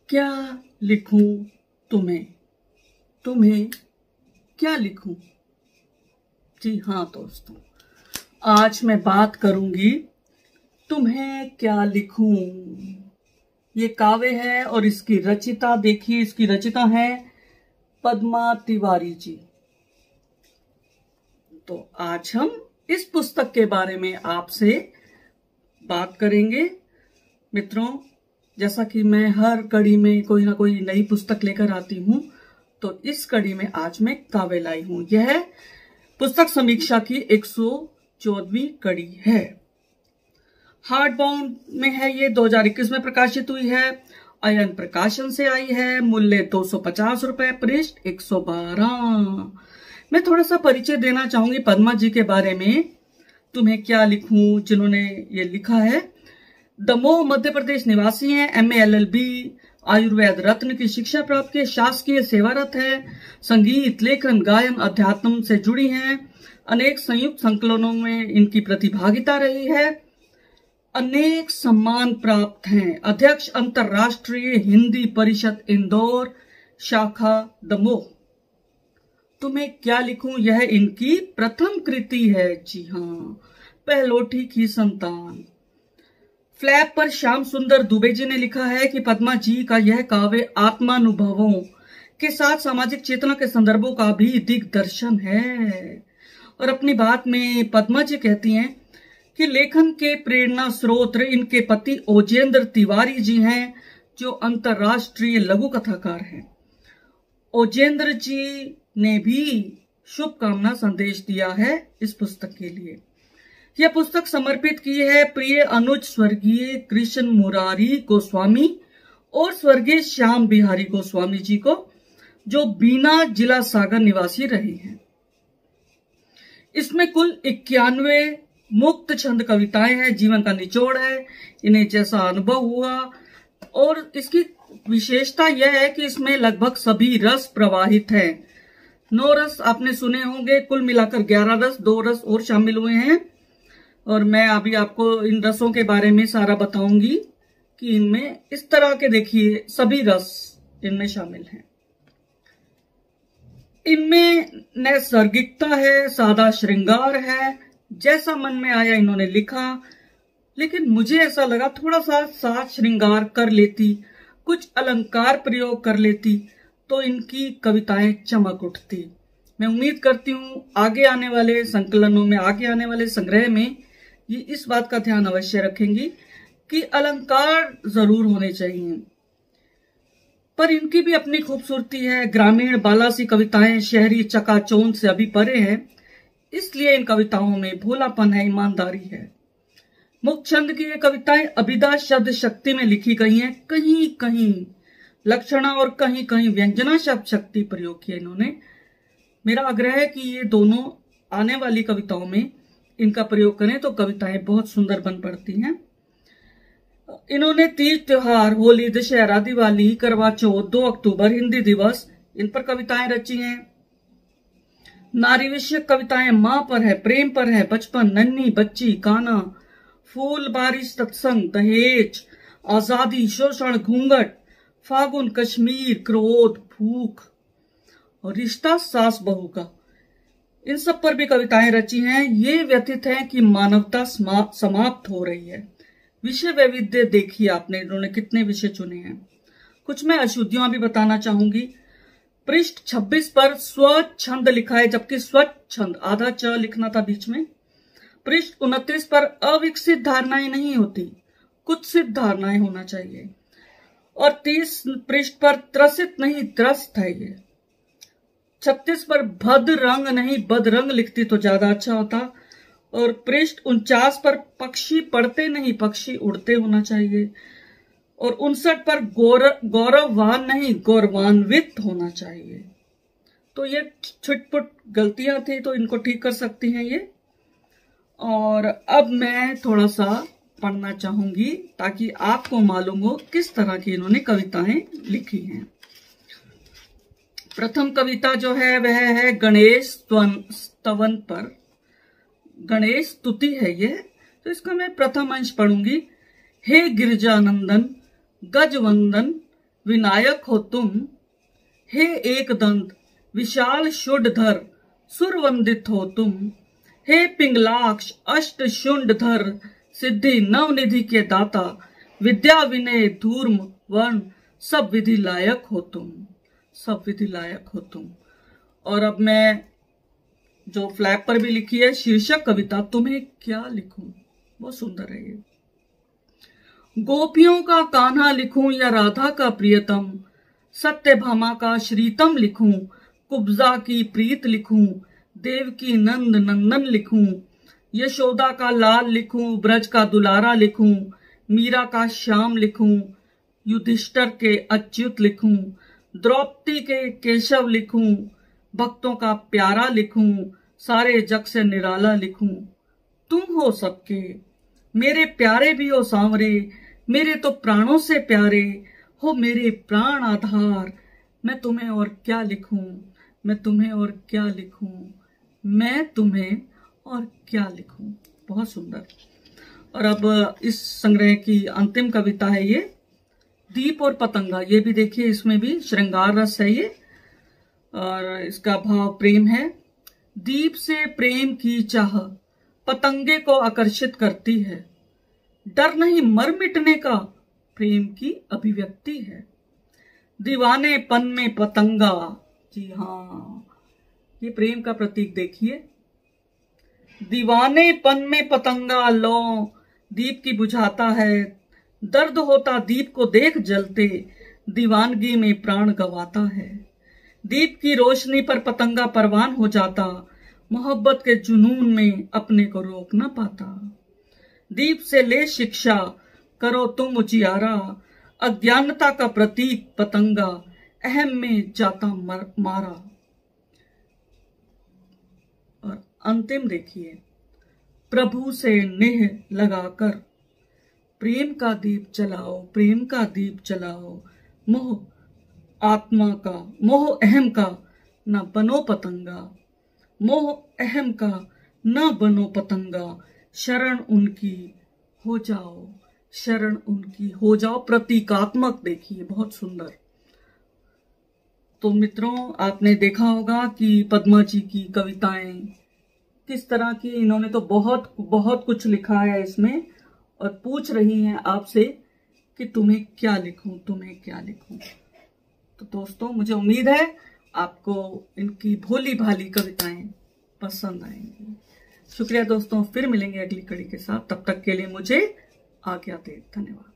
क्या लिखूं तुम्हें, तुम्हें क्या लिखूं। जी हाँ दोस्तों, आज मैं बात करूंगी तुम्हें क्या लिखूं। ये काव्य है और इसकी रचिता देखिए, इसकी रचिता है पद्मा तिवारी जी। तो आज हम इस पुस्तक के बारे में आपसे बात करेंगे। मित्रों, जैसा कि मैं हर कड़ी में कोई ना कोई नई पुस्तक लेकर आती हूं, तो इस कड़ी में आज मैं काव्य लाई हूं। यह पुस्तक समीक्षा की 114वीं कड़ी है। हार्ड बाउंड में है, ये 2021 में प्रकाशित हुई है। अयन प्रकाशन से आई है। मूल्य 250 रुपए, पृष्ठ 112। मैं थोड़ा सा परिचय देना चाहूंगी पद्मा जी के बारे में। तुम्हें क्या लिखूं, जिन्होंने ये लिखा है। दमोह मध्य प्रदेश निवासी हैं। MA LLB आयुर्वेद रत्न की शिक्षा प्राप्त की, शासकीय सेवारत है। संगीत, लेखन, गायन, अध्यात्म से जुड़ी हैं। अनेक संयुक्त संकलनों में इनकी प्रतिभागिता रही है। अनेक सम्मान प्राप्त हैं। अध्यक्ष अंतरराष्ट्रीय हिंदी परिषद इंदौर शाखा दमोह। तुम्हें क्या लिखूं, यह इनकी प्रथम कृति है। जी हाँ, पहलोठी की संतान। फ्लैप पर श्याम सुंदर दुबे जी ने लिखा है कि पद्मा जी का यह काव्य आत्मानुभवों के साथ सामाजिक चेतना के संदर्भों का भी दिग्दर्शन है। और अपनी बात में पद्मा जी कहती हैं कि लेखन के प्रेरणा स्रोत इनके पति ओजेंद्र तिवारी जी हैं, जो अंतरराष्ट्रीय लघु कथाकार हैं। ओजेंद्र जी ने भी शुभकामना संदेश दिया है इस पुस्तक के लिए। यह पुस्तक समर्पित की है प्रिय अनुज स्वर्गीय कृष्ण मुरारी गोस्वामी और स्वर्गीय श्याम बिहारी गोस्वामी जी को, जो बीना जिला सागर निवासी रहे हैं। इसमें कुल 91 मुक्त छंद कविताएं हैं। जीवन का निचोड़ है, इन्हें जैसा अनुभव हुआ। और इसकी विशेषता यह है कि इसमें लगभग सभी रस प्रवाहित हैं। 9 रस आपने सुने होंगे, कुल मिलाकर 11 रस, 2 रस और शामिल हुए हैं। और मैं अभी आपको इन रसों के बारे में सारा बताऊंगी कि इनमें इस तरह के, देखिए, सभी रस इनमें शामिल हैं। इनमें नैसर्गिकता है, सादा श्रृंगार है। जैसा मन में आया इन्होंने लिखा, लेकिन मुझे ऐसा लगा थोड़ा सा साज श्रृंगार कर लेती, कुछ अलंकार प्रयोग कर लेती, तो इनकी कविताएं चमक उठती। मैं उम्मीद करती हूं आगे आने वाले संकलनों में, आगे आने वाले संग्रह में ये इस बात का ध्यान अवश्य रखेंगी कि अलंकार जरूर होने चाहिए। पर इनकी भी अपनी खूबसूरती है। ग्रामीण बालासी कविताएं शहरी चकाचौंध से अभी परे हैं, इसलिए इन कविताओं में भोलापन है, ईमानदारी है। मुक्त छंद की ये कविताएं अभिधा शब्द शक्ति में लिखी गई हैं। कहीं कहीं लक्षणा और कहीं कहीं व्यंजना शब्द शक्ति प्रयोग किया इन्होंने। मेरा आग्रह है कि ये दोनों आने वाली कविताओं में इनका प्रयोग करें तो कविताएं बहुत सुंदर बन पड़ती हैं। इन्होंने तीज त्योहार, होली, दशहरा, दिवाली, करवा चौथ, 2 अक्टूबर, हिंदी दिवस, इन पर कविताएं रची हैं। नारी विषयक कविताएं मां पर है, प्रेम पर है, बचपन, नन्ही बच्ची, काना, फूल, बारिश, सत्संग, दहेज, आजादी, शोषण, घूंघट, फागुन, कश्मीर, क्रोध, भूख और रिश्ता सास बहू का, इन सब पर भी कविताएं रची हैं। ये व्यथित है कि मानवता समाप्त हो रही है। विषय वैविध्य देखिए आपने, इन्होंने कितने विषय चुने हैं। कुछ मैं अशुद्धियां भी बताना चाहूंगी। पृष्ठ 26 पर स्वच्छंद लिखा है, जबकि स्वच्छंद आधा च लिखना था बीच में। पृष्ठ 29 पर अविकसित धारणाएं नहीं होती, कुछ सिद्ध धारणाएं होना चाहिए। और 30 पृष्ठ पर त्रसित नहीं त्रस्त है ये। 36 पर भद रंग नहीं बदरंग लिखती तो ज्यादा अच्छा होता। और पृष्ठ 49 पर पक्षी पढ़ते नहीं पक्षी उड़ते होना चाहिए। और 59 पर गौरववान नहीं गौरवान्वित होना चाहिए। तो ये छुटपुट गलतियां थी, तो इनको ठीक कर सकती हैं ये। और अब मैं थोड़ा सा पढ़ना चाहूंगी ताकि आपको मालूम हो किस तरह की इन्होंने कविताएं लिखी हैं। प्रथम कविता जो है वह है गणेश स्तवन पर। गणेश स्तुति है ये, तो इसका मैं प्रथम अंश पढ़ूंगी। हे गिरजानंदन, गजवंदन, विनायक हो तुम। हे एक दंत विशाल शूडधर सुरवंदित हो तुम। हे पिंगलाक्ष अष्ट शुंडधर सिद्धि नवनिधि के दाता। विद्या विनय धूर्म वर्ण सब विधि लायक हो तुम। सब विधि लायक हो तुम। और अब मैं जो फ्लैग पर भी लिखी है शीर्षक कविता, तुम्हें क्या लिखूं, बहुत सुंदर है ये। गोपियों का कान्हा लिखूं या राधा का प्रियतम। सत्यभामा का श्रीतम लिखूं, कुब्जा की प्रीत लिखूं, देव की नंद नंदन लिखूं, यशोदा का लाल लिखूं, ब्रज का दुलारा लिखूं, मीरा का श्याम लिखूं, युधिष्ठिर के अच्युत लिखूं, द्रौपदी के केशव लिखूं, भक्तों का प्यारा लिखूं, सारे जग से निराला लिखूं। तुम हो सबके मेरे प्यारे भी हो सांवरे, मेरे तो प्राणों से प्यारे हो मेरे प्राण आधार। मैं तुम्हें और क्या लिखूं, मैं तुम्हें और क्या लिखूं, मैं तुम्हें और क्या लिखूं। बहुत सुंदर। और अब इस संग्रह की अंतिम कविता है ये, दीप और पतंगा। ये भी देखिए, इसमें भी श्रृंगार रस है ये, और इसका भाव प्रेम है। दीप से प्रेम की चाह पतंगे को आकर्षित करती है। डर नहीं मर मिटने का, प्रेम की अभिव्यक्ति है। दीवानेपन में पतंगा, जी हाँ, ये प्रेम का प्रतीक देखिए। दीवानेपन में पतंगा लो दीप की बुझाता है। दर्द होता दीप को देख जलते, दीवानगी में प्राण गवाता है। दीप की रोशनी पर पतंगा परवान हो जाता, मोहब्बत के जुनून में अपने को रोक न पाता। दीप से ले शिक्षा करो तुम उजियारा, अज्ञानता का प्रतीक पतंगा, अहम में जाता मारा। और अंतिम देखिए, प्रभु से नेह लगाकर प्रेम का दीप जलाओ, प्रेम का दीप जलाओ। मोह आत्मा का, मोह अहम का न बनो पतंगा, मोह अहम का न बनो पतंगा। शरण उनकी हो जाओ, शरण उनकी हो जाओ। प्रतीकात्मक देखिए, बहुत सुंदर। तो मित्रों, आपने देखा होगा कि पद्मा जी की कविताएं किस तरह की, इन्होंने तो बहुत बहुत कुछ लिखा है इसमें, और पूछ रही हैं आपसे कि तुम्हें क्या लिखूं, तुम्हें क्या लिखूं। तो दोस्तों, मुझे उम्मीद है आपको इनकी भोली भाली कविताएं पसंद आएंगी। शुक्रिया दोस्तों, फिर मिलेंगे अगली कड़ी के साथ। तब तक के लिए मुझे आज्ञा दें। धन्यवाद।